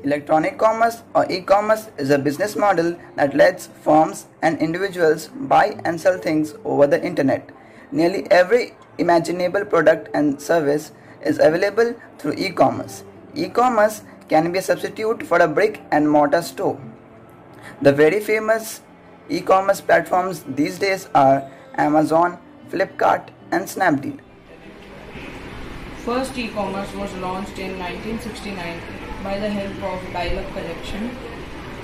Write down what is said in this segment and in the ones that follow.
Electronic commerce or e-commerce is a business model that lets firms and individuals buy and sell things over the internet. Nearly every imaginable product and service is available through e-commerce. E-commerce can be a substitute for a brick and mortar store. The very famous e-commerce platforms these days are Amazon, Flipkart and Snapdeal. First e-commerce was launched in 1969 by the help of dial-up connection.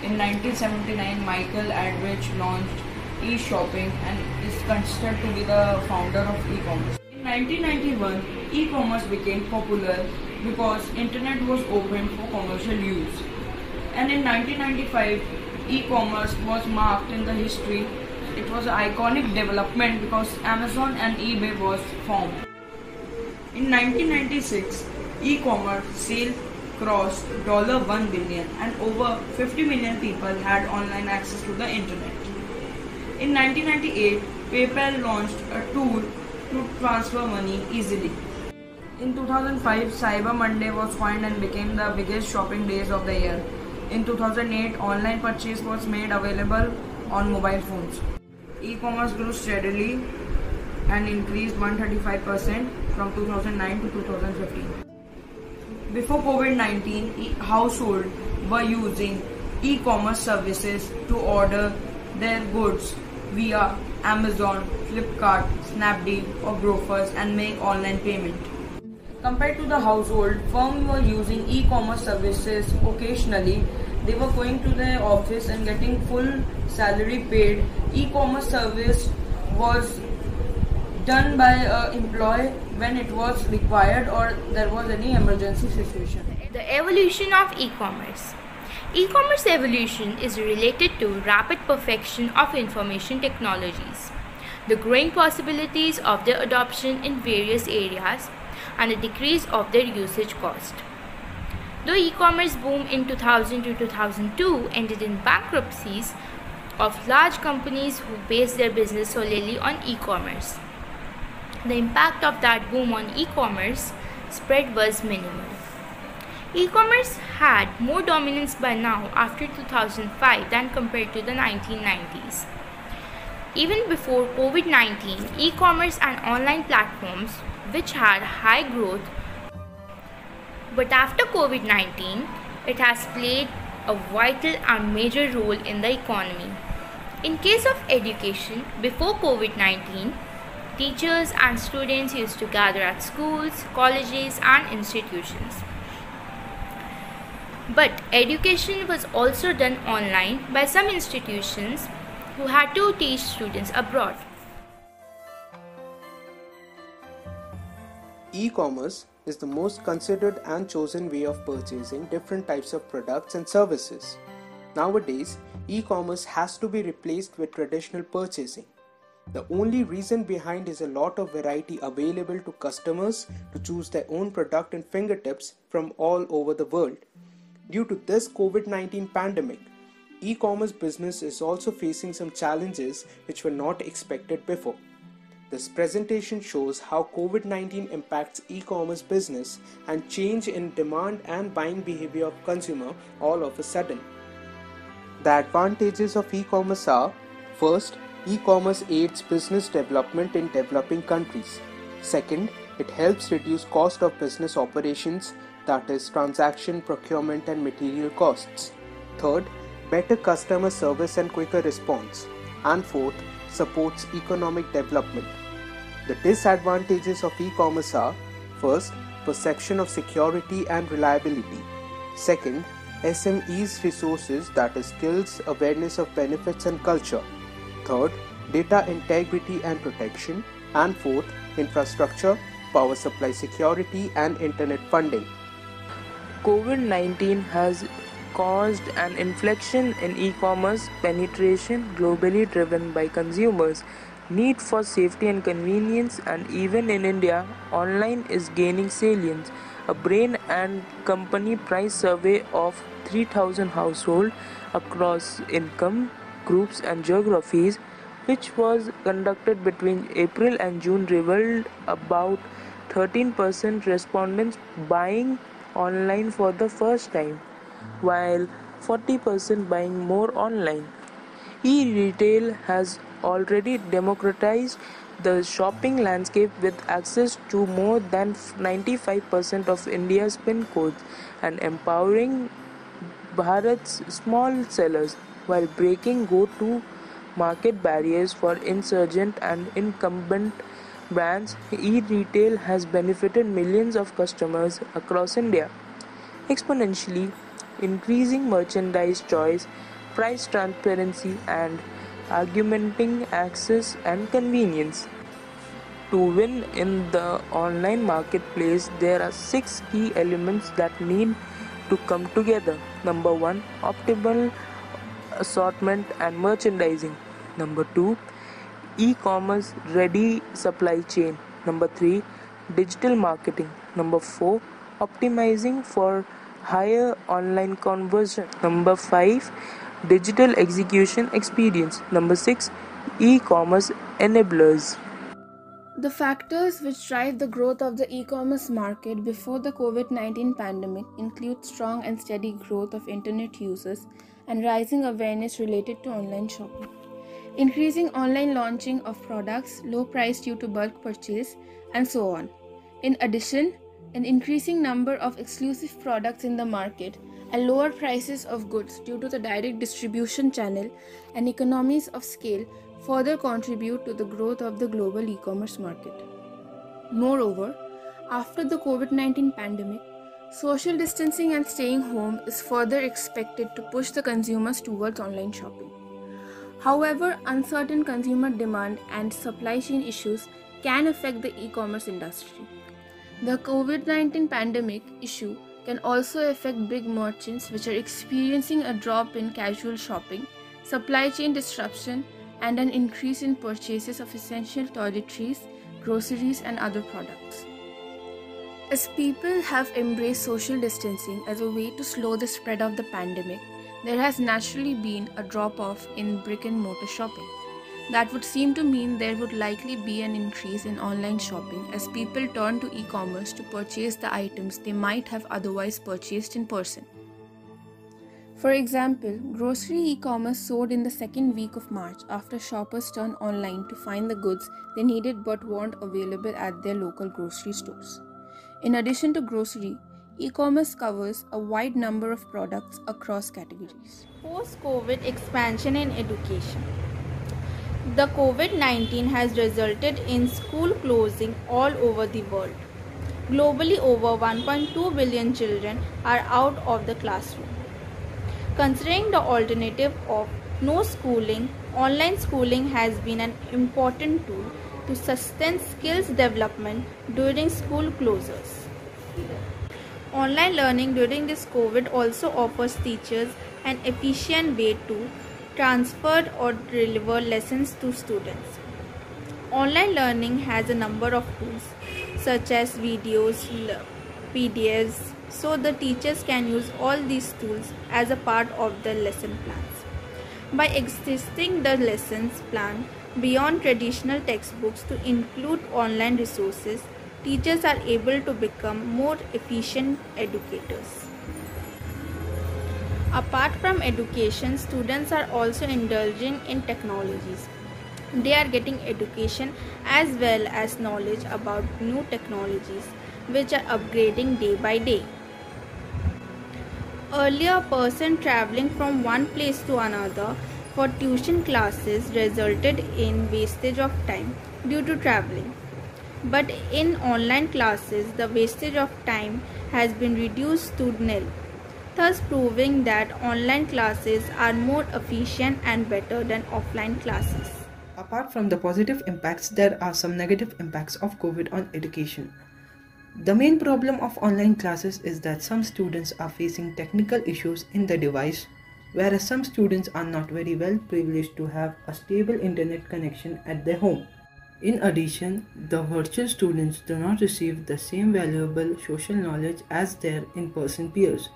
In 1979, Michael Aldrich launched e-shopping and is considered to be the founder of e-commerce. In 1991, e-commerce became popular because internet was opened for commercial use. And in 1995, e-commerce was marked in the history. It was an iconic development because Amazon and eBay was formed. In 1996, e-commerce sales crossed $1 billion and over 50 million people had online access to the internet. In 1998, PayPal launched a tool to transfer money easily. In 2005, Cyber Monday was coined and became the biggest shopping days of the year. In 2008, online purchase was made available on mobile phones. E-commerce grew steadily and increased 135% from 2009 to 2015. Before COVID-19, households were using e-commerce services to order their goods via Amazon, Flipkart, Snapdeal or Grofers and make online payment. Compared to the household, firms were using e-commerce services occasionally. They were going to their office and getting full salary paid. E-commerce service was done by an employee when it was required or there was any emergency situation. The evolution of e-commerce. E-commerce evolution is related to rapid perfection of information technologies, the growing possibilities of their adoption in various areas, and a decrease of their usage cost. Though e-commerce boom in 2000 to 2002 ended in bankruptcies of large companies who based their business solely on e-commerce, the impact of that boom on e-commerce spread was minimal. E-commerce had more dominance by now after 2005 than compared to the 1990s. Even before COVID-19, e-commerce and online platforms which had high growth, but after COVID-19, it has played a vital and major role in the economy. In case of education, before COVID-19, teachers and students used to gather at schools, colleges and institutions. But education was also done online by some institutions who had to teach students abroad. E-commerce is the most considered and chosen way of purchasing different types of products and services. Nowadays, e-commerce has to be replaced with traditional purchasing. The only reason behind is a lot of variety available to customers to choose their own product in fingertips from all over the world. Due to this COVID-19 pandemic, e-commerce business is also facing some challenges which were not expected before. This presentation shows how COVID-19 impacts e-commerce business and change in demand and buying behavior of consumer all of a sudden. The advantages of e-commerce are: first, e-commerce aids business development in developing countries. Second, it helps reduce cost of business operations, that is transaction, procurement and material costs. Third, better customer service and quicker response. And fourth, supports economic development. The disadvantages of e-commerce are: first, perception of security and reliability. Second, SMEs resources, that is skills, awareness of benefits and culture. Third, data integrity and protection. And fourth, infrastructure, power supply security and internet funding. COVID-19 has caused an inflection in e-commerce penetration globally, driven by consumers' need for safety and convenience, and even in India, online is gaining salience. A Brain and Company price survey of 3,000 households across income groups and geographies, which was conducted between April and June, revealed about 13% respondents buying online for the first time. while 40% buying more online. E-retail has already democratized the shopping landscape with access to more than 95% of India's pin codes and empowering Bharat's small sellers while breaking go-to market barriers for insurgent and incumbent brands. E-retail has benefited millions of customers across India, exponentially increasing merchandise choice, price transparency, and augmenting access and convenience. To win in the online marketplace, there are six key elements that need to come together. Number one, optimal assortment and merchandising. Number two, e-commerce ready supply chain. Number three, digital marketing. Number four, optimizing for higher online conversion. Number five, digital execution experience. Number six, e-commerce enablers. The factors which drive the growth of the e-commerce market before the COVID-19 pandemic include strong and steady growth of internet users and rising awareness related to online shopping, increasing online launching of products, low price due to bulk purchase, and so on. In addition, an increasing number of exclusive products in the market and lower prices of goods due to the direct distribution channel and economies of scale further contribute to the growth of the global e-commerce market. Moreover, after the COVID-19 pandemic, social distancing and staying home is further expected to push the consumers towards online shopping. However, uncertain consumer demand and supply chain issues can affect the e-commerce industry. The COVID-19 pandemic issue can also affect big merchants which are experiencing a drop in casual shopping, supply chain disruption, and an increase in purchases of essential toiletries, groceries, and other products. As people have embraced social distancing as a way to slow the spread of the pandemic, there has naturally been a drop-off in brick-and-mortar shopping. That would seem to mean there would likely be an increase in online shopping as people turn to e-commerce to purchase the items they might have otherwise purchased in person. For example, grocery e-commerce soared in the second week of March after shoppers turned online to find the goods they needed but weren't available at their local grocery stores. In addition to grocery, e-commerce covers a wide number of products across categories. Post-COVID expansion in education. The COVID-19 has resulted in school closing all over the world. Globally, over 1.2 billion children are out of the classroom. Considering the alternative of no schooling, online schooling has been an important tool to sustain skills development during school closures. Online learning during this COVID also offers teachers an efficient way to transfer or deliver lessons to students. Online learning has a number of tools such as videos, PDFs, so the teachers can use all these tools as a part of the lesson plans. By extending the lessons plan beyond traditional textbooks to include online resources, teachers are able to become more efficient educators. Apart from education, students are also indulging in technologies. They are getting education as well as knowledge about new technologies which are upgrading day by day. Earlier, a person traveling from one place to another for tuition classes resulted in wastage of time due to traveling. But in online classes, the wastage of time has been reduced to nil, thus proving that online classes are more efficient and better than offline classes. Apart from the positive impacts, there are some negative impacts of COVID on education. The main problem of online classes is that some students are facing technical issues in the device, whereas some students are not very well privileged to have a stable internet connection at their home. In addition, the virtual students do not receive the same valuable social knowledge as their in-person peers.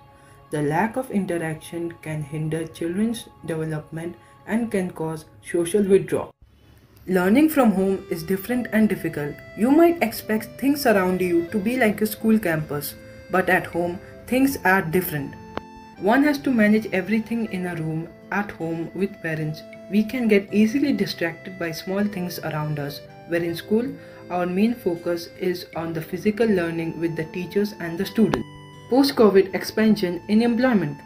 The lack of interaction can hinder children's development and can cause social withdrawal. Learning from home is different and difficult. You might expect things around you to be like a school campus, but at home, things are different. One has to manage everything in a room at home with parents. We can get easily distracted by small things around us, where in school, our main focus is on the physical learning with the teachers and the students. Post-COVID expansion in employment.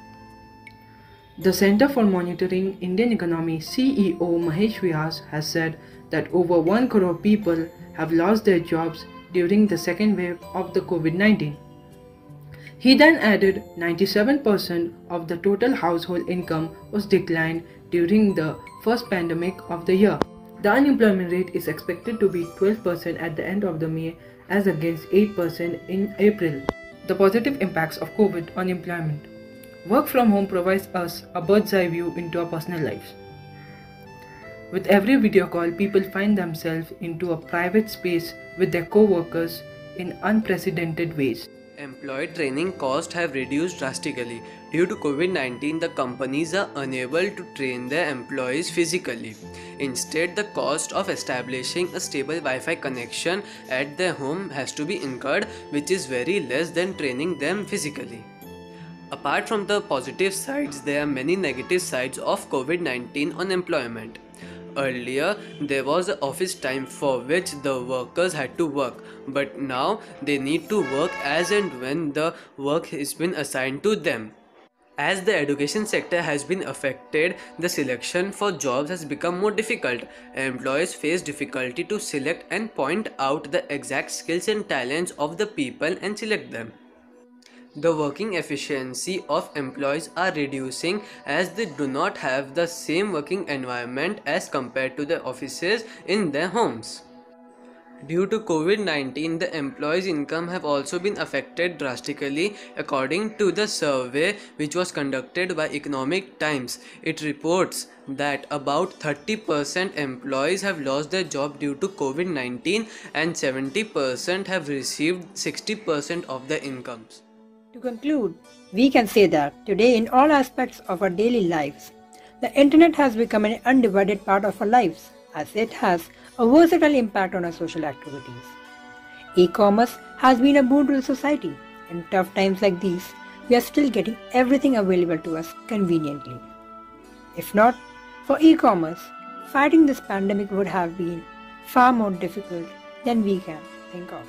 The Center for Monitoring Indian Economy CEO Mahesh Vyas has said that over 1 crore people have lost their jobs during the second wave of the COVID-19. He then added 97% of the total household income was declined during the first pandemic of the year. The unemployment rate is expected to be 12% at the end of the May as against 8% in April. The positive impacts of COVID on employment. Work from home provides us a bird's eye view into our personal lives. With every video call, people find themselves into a private space with their co-workers in unprecedented ways. Employee training costs have reduced drastically. Due to COVID-19, the companies are unable to train their employees physically. Instead, the cost of establishing a stable Wi-Fi connection at their home has to be incurred, which is very less than training them physically. Apart from the positive sides, there are many negative sides of COVID-19 on employment. Earlier, there was an office time for which the workers had to work, but now they need to work as and when the work has been assigned to them. As the education sector has been affected, the selection for jobs has become more difficult. Employers face difficulty to select and point out the exact skills and talents of the people and select them. The working efficiency of employees are reducing as they do not have the same working environment as compared to the offices in their homes. Due to COVID-19, the employees' income have also been affected drastically. According to the survey which was conducted by Economic Times, it reports that about 30% employees have lost their job due to COVID-19 and 70% have received 60% of their incomes. To conclude, we can say that today in all aspects of our daily lives, the internet has become an undivided part of our lives as it has a versatile impact on our social activities. E-commerce has been a boon to the society. In tough times like these, we are still getting everything available to us conveniently. If not for e-commerce, fighting this pandemic would have been far more difficult than we can think of.